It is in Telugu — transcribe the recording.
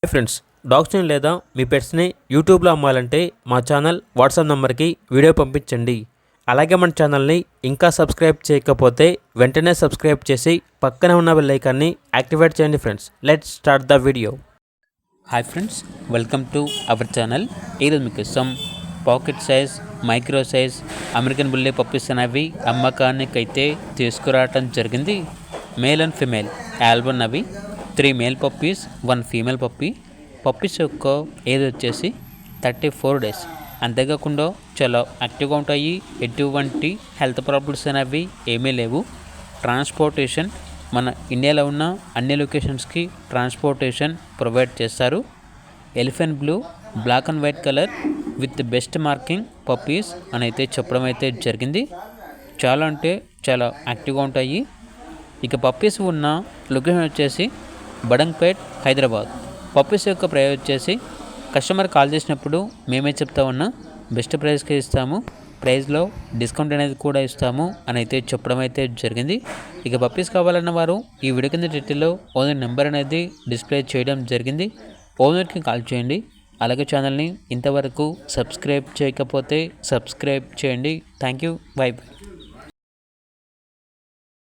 హాయ్ ఫ్రెండ్స్, డాగ్స్ని లేదా మీ పెట్స్ని యూట్యూబ్లో అమ్మాలంటే మా ఛానల్ వాట్సాప్ నెంబర్కి వీడియో పంపించండి. అలాగే మన ఛానల్ని ఇంకా సబ్స్క్రైబ్ చేయకపోతే వెంటనే సబ్స్క్రైబ్ చేసి పక్కనే ఉన్న బెల్ ఐకాన్ని యాక్టివేట్ చేయండి. Friends, let's start the video. Hi friends, welcome to our channel. ఈరోజు మీకు some pocket size, micro size American bully puppies అనేవి అమ్మకానికైతే తీసుకురావటం జరిగింది. మేల్ అండ్ ఫిమేల్ ఆల్బన్ అవి 3 male puppies, 1 female puppy. Puppies యొక్క ఏజ్ వచ్చేసి 34 డేస్. అంతేకాకుండా చాలా యాక్టివ్గా ఉంటాయి. ఎటువంటి హెల్త్ ప్రాబ్లమ్స్ అనేవి ఏమీ లేవు. ట్రాన్స్పోర్టేషన్ మన ఇండియాలో ఉన్న అన్ని లొకేషన్స్కి ట్రాన్స్పోర్టేషన్ ప్రొవైడ్ చేస్తారు. Elephant blue, black and white colour with best marking puppies అని అయితే చెప్పడం అయితే జరిగింది. చాలా అంటే చాలా యాక్టివ్గా ఉంటాయి. ఇక పప్పీస్ ఉన్న లొకేషన్ వచ్చేసి బడంగ్పేట్, హైదరాబాద్. పప్పీస్ యొక్క ప్రైస్ వచ్చేసి కస్టమర్ కాల్ చేసినప్పుడు మేమే చెప్తా ఉన్నా బెస్ట్ ప్రైస్కి ఇస్తాము, ప్రైస్లో డిస్కౌంట్ అనేది కూడా ఇస్తాము అని అయితే చెప్పడం అయితే జరిగింది. ఇక పప్పీస్ కావాలన్న వారు ఈ వీడియో కింద డీటెయిల్లో ఓనర్ నెంబర్ అనేది డిస్ప్లే చేయడం జరిగింది. ఓనర్కి కాల్ చేయండి. అలాగే ఛానల్ని ఇంతవరకు సబ్స్క్రైబ్ చేయకపోతే సబ్స్క్రైబ్ చేయండి. Thank you. By by.